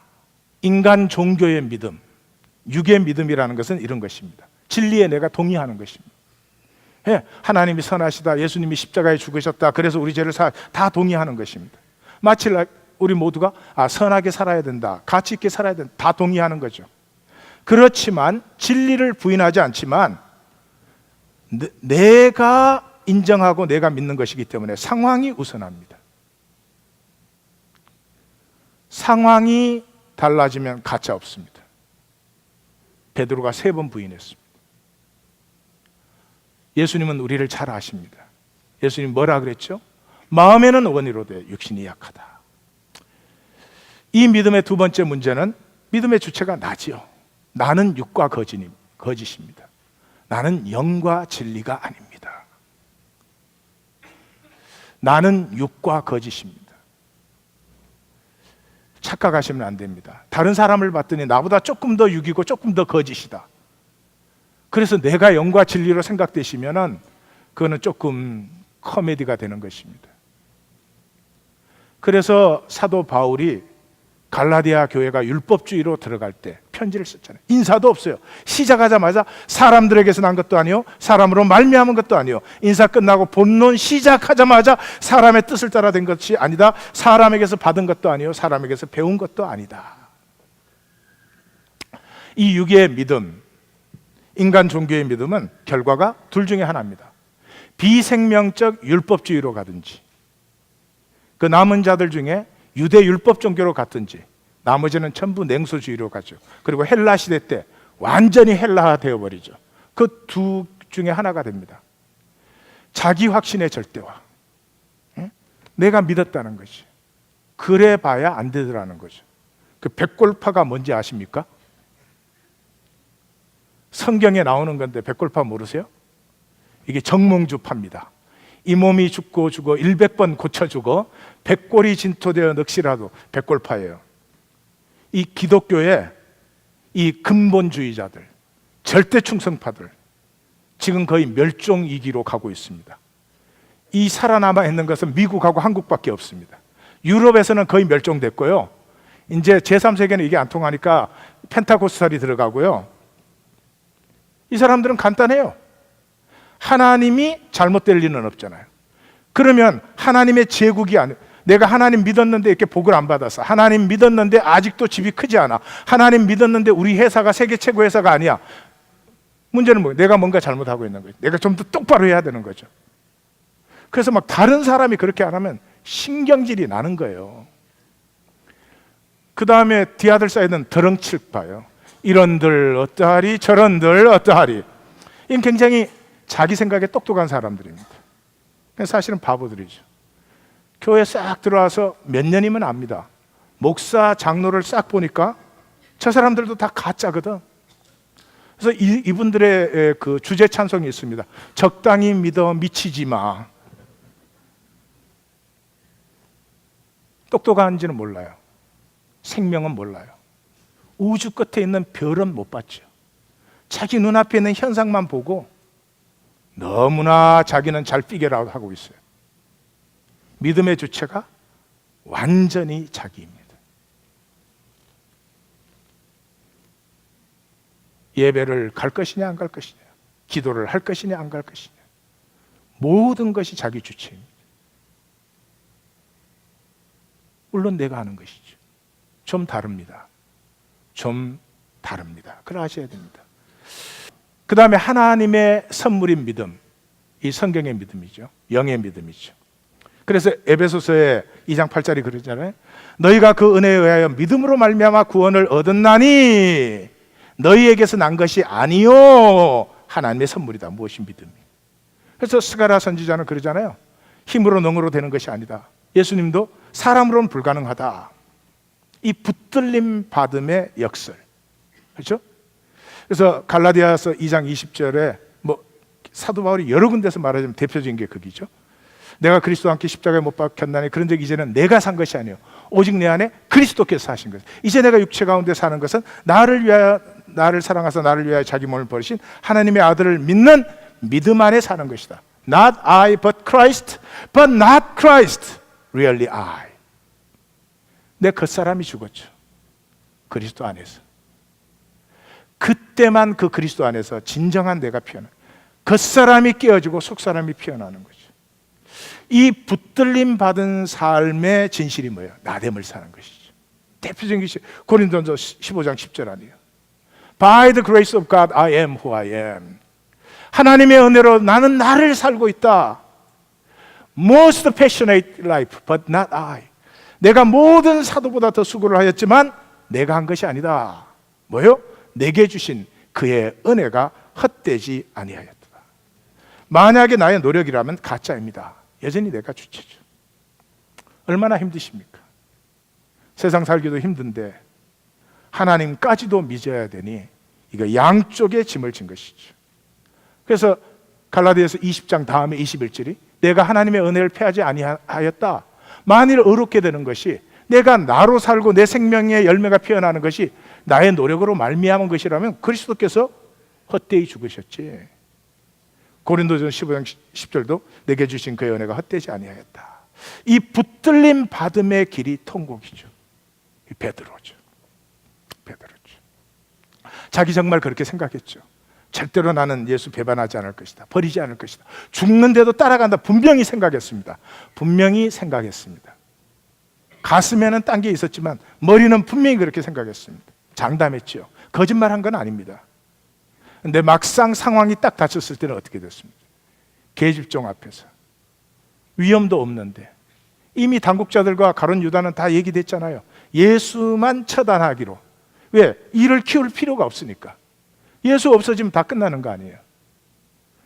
A: 인간 종교의 믿음, 육의 믿음이라는 것은 이런 것입니다. 진리에 내가 동의하는 것입니다. 하나님이 선하시다, 예수님이 십자가에 죽으셨다, 그래서 우리 죄를 다 동의하는 것입니다. 마치 우리 모두가 선하게 살아야 된다, 가치 있게 살아야 된다, 다 동의하는 거죠. 그렇지만 진리를 부인하지 않지만 내가 인정하고 내가 믿는 것이기 때문에 상황이 우선합니다. 상황이 달라지면 가차 없습니다. 베드로가 3번 부인했습니다. 예수님은 우리를 잘 아십니다. 예수님 뭐라 그랬죠? 마음에는 원이로되 육신이 약하다. 이 믿음의 두 번째 문제는 믿음의 주체가 나지요. 나는 육과 거짓입니다. 나는 영과 진리가 아닙니다. 나는 육과 거짓입니다. 착각하시면 안 됩니다. 다른 사람을 봤더니 나보다 조금 더 육이고 조금 더 거짓이다. 그래서 내가 영과 진리로 생각되시면은 그거는 조금 코미디가 되는 것입니다. 그래서 사도 바울이 갈라디아 교회가 율법주의로 들어갈 때 편지를 썼잖아요. 인사도 없어요. 시작하자마자 사람들에게서 난 것도 아니요, 사람으로 말미암은 것도 아니요, 인사 끝나고 본론 시작하자마자 사람의 뜻을 따라 된 것이 아니다, 사람에게서 받은 것도 아니요, 사람에게서 배운 것도 아니다. 이 육의 믿음, 인간 종교의 믿음은 결과가 둘 중에 하나입니다. 비생명적 율법주의로 가든지, 그 남은 자들 중에 유대 율법 종교로 갔든지, 나머지는 전부 냉소주의로 가죠. 그리고 헬라 시대 때 완전히 헬라화 되어버리죠. 그 두 중에 하나가 됩니다. 자기 확신의 절대화. 내가 믿었다는 것이. 그래 봐야 안 되더라는 거죠. 그 백골파가 뭔지 아십니까? 성경에 나오는 건데 백골파 모르세요? 이게 정몽주파입니다. 이 몸이 죽고 100번 고쳐주고 백골이 진토되어 넋이라도 백골파예요. 이 기독교의 이 근본주의자들, 절대충성파들, 지금 거의 멸종위기로 가고 있습니다. 이 살아남아 있는 것은 미국하고 한국밖에 없습니다. 유럽에서는 거의 멸종됐고요. 이제 제3세계는 이게 안 통하니까 펜타코스탈이 들어가고요. 이 사람들은 간단해요. 하나님이 잘못될 리는 없잖아요. 그러면 하나님의 제국이 아니에요. 내가 하나님 믿었는데 이렇게 복을 안 받았어. 하나님 믿었는데 아직도 집이 크지 않아. 하나님 믿었는데 우리 회사가 세계 최고 회사가 아니야. 문제는 뭐예요? 내가 뭔가 잘못하고 있는 거예요. 내가 좀 더 똑바로 해야 되는 거죠. 그래서 막 다른 사람이 그렇게 안 하면 신경질이 나는 거예요. 그 다음에 뒤아들 사이드는 더렁칠파요. 이런들 어떠하리, 저런들 어떠하리. 이건 굉장히 자기 생각에 똑똑한 사람들입니다. 사실은 바보들이죠. 교회 싹 들어와서 몇 년이면 압니다. 목사, 장로를 싹 보니까 저 사람들도 다 가짜거든. 그래서 이분들의 그 주제 찬송이 있습니다. 적당히 믿어 미치지 마. 똑똑한지는 몰라요. 생명은 몰라요. 우주 끝에 있는 별은 못 봤죠. 자기 눈앞에 있는 현상만 보고 너무나 자기는 잘 피겨라웃 하고 있어요. 믿음의 주체가 완전히 자기입니다. 예배를 갈 것이냐 안 갈 것이냐, 기도를 할 것이냐 안 갈 것이냐, 모든 것이 자기 주체입니다. 물론 내가 하는 것이죠. 좀 다릅니다. 좀 다릅니다. 그러하셔야 됩니다. 그 다음에 하나님의 선물인 믿음, 이 성경의 믿음이죠. 영의 믿음이죠. 그래서 에베소서의 2장 8절이 그러잖아요. 너희가 그 은혜에 의하여 믿음으로 말미암아 구원을 얻었나니 너희에게서 난 것이 아니요 하나님의 선물이다. 무엇이 믿음이. 그래서 스가랴 선지자는 그러잖아요. 힘으로 능으로 되는 것이 아니다. 예수님도 사람으로는 불가능하다. 이 붙들림 받음의 역설. 그렇죠? 그래서 갈라디아서 2장 20절에 뭐 사도 바울이 여러 군데서 말하자면 대표적인 게 거기죠. 내가 그리스도와 함께 십자가에 못 박혔나니 그런즉 이제는 내가 산 것이 아니요 오직 내 안에 그리스도께서 사신 것. 이제 내가 육체 가운데 사는 것은 나를 사랑하사 나를 위하여 자기 몸을 버리신 하나님의 아들을 믿는 믿음 안에 사는 것이다. Not I but Christ, but not Christ, really I. 내 겉사람이 죽었죠. 그리스도 안에서. 그때만 그 그리스도 안에서 진정한 내가 피어나. 겉사람이 깨어지고 속사람이 피어나는 거죠. 이 붙들림 받은 삶의 진실이 뭐예요? 나됨을 사는 것이죠. 대표적인 것이 고린도전서 15장 10절 아니에요? By the grace of God, I am who I am. 하나님의 은혜로 나는 나를 살고 있다. Most passionate life, but not I. 내가 모든 사도보다 더 수고를 하였지만 내가 한 것이 아니다. 뭐요? 내게 주신 그의 은혜가 헛되지 아니하였다. 만약에 나의 노력이라면 가짜입니다. 여전히 내가 주체죠. 얼마나 힘드십니까? 세상 살기도 힘든데 하나님까지도 믿어야 되니 이거 양쪽에 짐을 진 것이죠. 그래서 갈라디아서 20장 다음에 21절이 내가 하나님의 은혜를 패하지 아니하였다. 만일 의롭게 되는 것이 내가 나로 살고 내 생명의 열매가 피어나는 것이 나의 노력으로 말미암은 것이라면 그리스도께서 헛되이 죽으셨지. 고린도전 15장 10절도 내게 주신 그의 은혜가 헛되지 아니하였다. 이 붙들림 받음의 길이 통곡이죠. 베드로죠. 자기 정말 그렇게 생각했죠. 절대로 나는 예수 배반하지 않을 것이다. 버리지 않을 것이다. 죽는데도 따라간다. 분명히 생각했습니다. 가슴에는 딴 게 있었지만 머리는 분명히 그렇게 생각했습니다. 장담했죠. 거짓말한 건 아닙니다. 근데 막상 상황이 딱 닥쳤을 때는 어떻게 됐습니까? 계집종 앞에서 위험도 없는데 이미 당국자들과 가룟 유다는 다 얘기됐잖아요. 예수만 처단하기로. 왜? 이를 키울 필요가 없으니까. 예수 없어지면 다 끝나는 거 아니에요.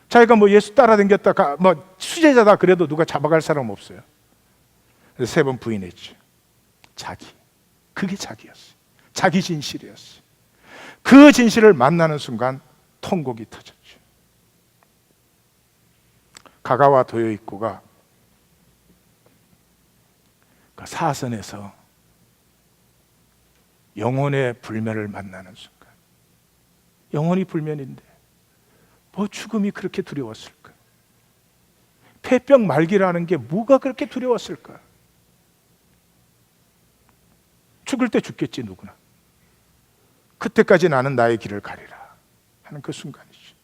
A: 자기가 뭐 예수 따라다녔다, 뭐 수제자다 그래도 누가 잡아갈 사람 없어요. 그래서 3번 부인했죠. 그게 자기였어요. 자기 진실이었어요. 그 진실을 만나는 순간 통곡이 터졌죠. 가가와 도요이코가 그 사선에서 영혼의 불면을 만나는 순간, 영혼이 불면인데 뭐 죽음이 그렇게 두려웠을까? 폐병 말기라는 게 뭐가 그렇게 두려웠을까? 죽을 때 죽겠지 누구나. 그때까지 나는 나의 길을 가리라 하는 그 순간이죠.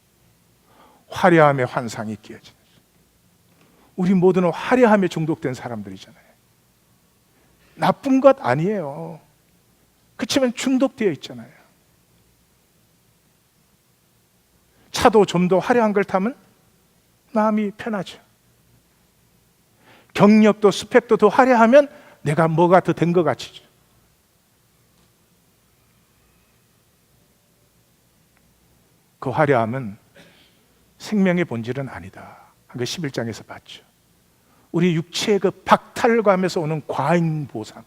A: 화려함의 환상이 끼어지는, 우리 모두는 화려함에 중독된 사람들이잖아요. 나쁜 것 아니에요. 그렇지만 중독되어 있잖아요. 차도 좀 더 화려한 걸 타면 마음이 편하죠. 경력도 스펙도 더 화려하면 내가 뭐가 더 된 것 같이죠. 그 화려함은 생명의 본질은 아니다. 그 11장에서 봤죠. 우리 육체의 그 박탈감에서 오는 과잉 보상,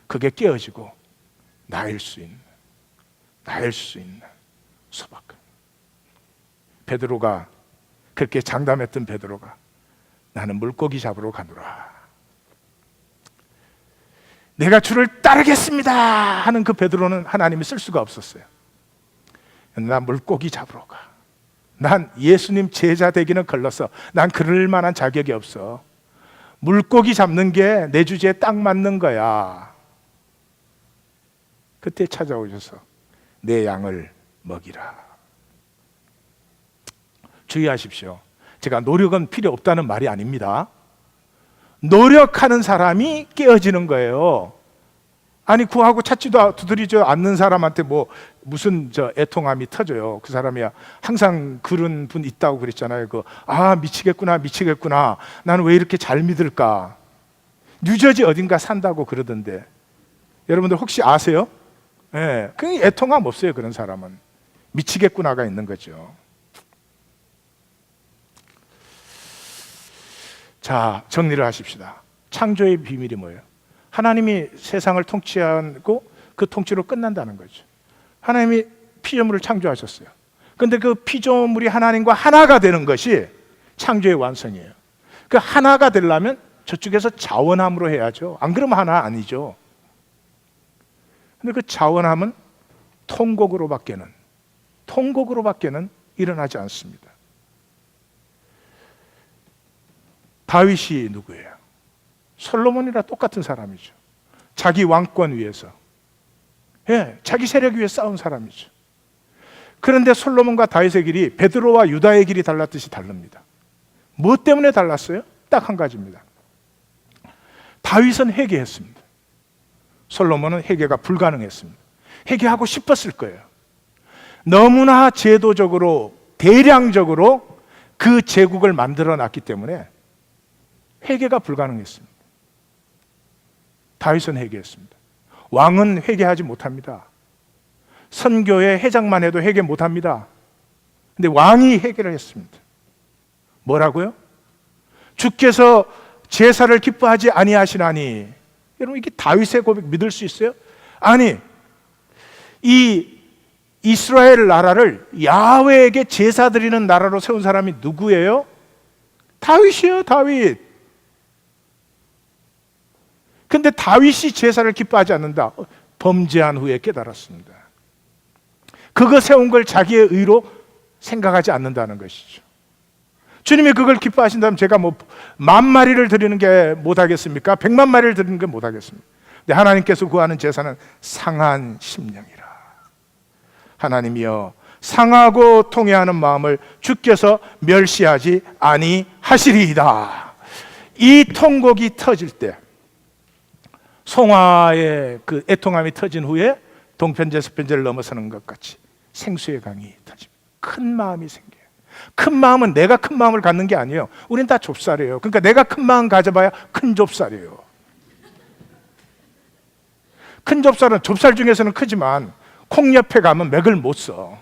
A: 그게 깨어지고 나일 수 있는 소박함. 베드로가 그렇게 장담했던 베드로가 나는 물고기 잡으러 가노라, 내가 주를 따르겠습니다 하는 그 베드로는 하나님이 쓸 수가 없었어요. 나 물고기 잡으러 가. 난 예수님 제자 되기는 걸렀어. 난 그럴 만한 자격이 없어. 물고기 잡는 게 내 주제에 딱 맞는 거야. 그때 찾아오셔서 내 양을 먹이라. 주의하십시오. 제가 노력은 필요 없다는 말이 아닙니다. 노력하는 사람이 깨어지는 거예요. 아니 구하고 찾지도 두드리지 않는 사람한테 무슨 애통함이 터져요. 그 사람이 항상 그런 분 있다고 그랬잖아요. 미치겠구나. 나는 왜 이렇게 잘 믿을까? 뉴저지 어딘가 산다고 그러던데. 여러분들 혹시 아세요? 예, 그 애통함 없어요. 그런 사람은 미치겠구나가 있는 거죠. 자, 정리를 하십시다. 창조의 비밀이 뭐예요? 하나님이 세상을 통치하고 그 통치로 끝난다는 거죠. 하나님이 피조물을 창조하셨어요. 그런데 그 피조물이 하나님과 하나가 되는 것이 창조의 완성이에요. 그 하나가 되려면 저쪽에서 자원함으로 해야죠. 안 그러면 하나 아니죠. 근데 그 자원함은 통곡으로밖에는 일어나지 않습니다. 다윗이 누구예요? 솔로몬이랑 똑같은 사람이죠. 자기 왕권 위해서, 자기 세력 위해 싸운 사람이죠. 그런데 솔로몬과 다윗의 길이 베드로와 유다의 길이 달랐듯이 다릅니다. 무엇 때문에 달랐어요? 딱 한 가지입니다. 다윗은 회개했습니다. 솔로몬은 회개가 불가능했습니다. 회개하고 싶었을 거예요. 너무나 제도적으로 대량적으로 그 제국을 만들어 놨기 때문에 회개가 불가능했습니다. 다윗은 회개했습니다. 왕은 회개하지 못합니다. 선교회 회장만 해도 회개 못합니다. 근데 왕이 회개를 했습니다. 뭐라고요? 주께서 제사를 기뻐하지 아니하시나니. 여러분, 이게 다윗의 고백 믿을 수 있어요? 아니, 이 이스라엘 나라를 야훼에게 제사 드리는 나라로 세운 사람이 누구예요? 다윗이에요, 다윗. 근데 다윗이 제사를 기뻐하지 않는다. 범죄한 후에 깨달았습니다. 그거 세운 걸 자기의 의로 생각하지 않는다는 것이죠. 주님이 그걸 기뻐하신다면 제가 뭐 10,000마리를 드리는 게 못하겠습니까? 100,000마리를 드리는 게 못하겠습니까? 근데 하나님께서 구하는 제사는 상한 심령이라. 하나님이여, 상하고 통회하는 마음을 주께서 멸시하지 아니하시리이다. 이 통곡이 터질 때, 송아의 그 애통함이 터진 후에 동편제 서편제를 넘어서는 것 같이 생수의 강이 터집니다. 큰 마음이 생겨요. 큰 마음은 내가 큰 마음을 갖는 게 아니에요. 우린 다 좁쌀이에요. 그러니까 내가 큰 마음 가져봐야 큰 좁쌀이에요. 큰 좁쌀은 좁쌀 중에서는 크지만 콩 옆에 가면 맥을 못 써.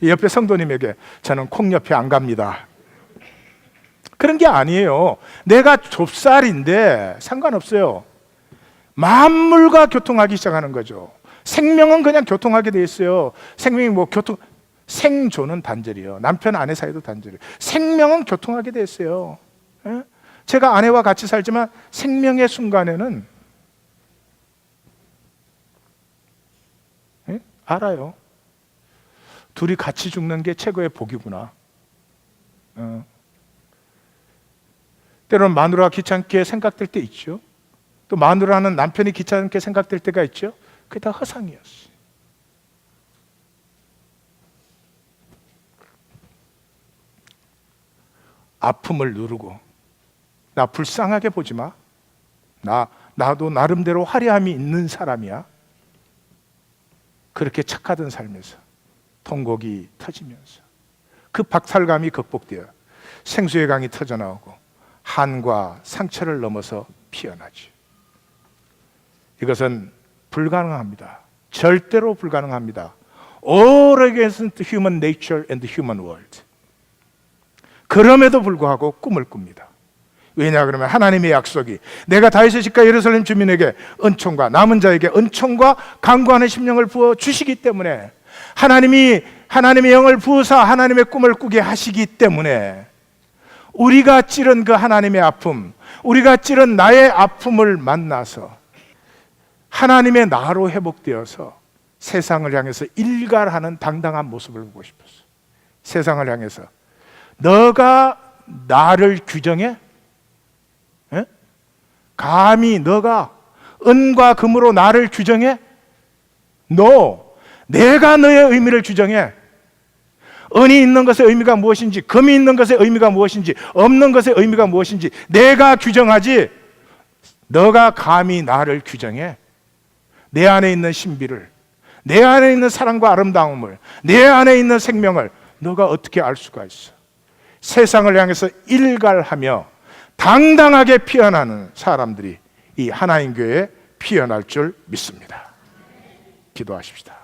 A: 이 옆에 성도님에게 저는 콩 옆에 안 갑니다. 그런 게 아니에요. 내가 좁쌀인데 상관없어요. 만물과 교통하기 시작하는 거죠. 생명은 그냥 교통하게 돼 있어요. 생명이 뭐 생존은 단절이에요. 남편 아내 사이도 단절이에요. 생명은 교통하게 돼 있어요. 예? 제가 아내와 같이 살지만 생명의 순간에는 알아요. 둘이 같이 죽는 게 최고의 복이구나. 때로는 마누라가 귀찮게 생각될 때 있죠. 또 마누라는 남편이 귀찮게 생각될 때가 있죠. 그게 다 허상이었어요. 아픔을 누르고 나 불쌍하게 보지 마. 나도 나름대로 화려함이 있는 사람이야. 그렇게 착하던 삶에서 통곡이 터지면서 그 박탈감이 극복되어 생수의 강이 터져나오고 한과 상처를 넘어서 피어나죠. 이것은 불가능합니다. 절대로 불가능합니다. All against human nature and human world. 그럼에도 불구하고 꿈을 꿉니다. 왜냐 그러면 하나님의 약속이 내가 다윗의 집과 예루살렘 주민에게 은총과 남은 자에게 은총과 간구하는 심령을 부어 주시기 때문에 하나님이 하나님의 영을 부으사 하나님의 꿈을 꾸게 하시기 때문에 우리가 찌른 그 하나님의 아픔, 우리가 찌른 나의 아픔을 만나서 하나님의 나로 회복되어서 세상을 향해서 일갈하는 당당한 모습을 보고 싶었어. 세상을 향해서 너가 나를 규정해? 에? 감히 너가 은과 금으로 나를 규정해? No. 내가 너의 의미를 규정해. 은이 있는 것의 의미가 무엇인지, 금이 있는 것의 의미가 무엇인지, 없는 것의 의미가 무엇인지 내가 규정하지. 너가 감히 나를 규정해? 내 안에 있는 신비를, 내 안에 있는 사랑과 아름다움을, 내 안에 있는 생명을 너가 어떻게 알 수가 있어? 세상을 향해서 일갈하며 당당하게 피어나는 사람들이 이 하나님 교회에 피어날 줄 믿습니다. 기도하십시다.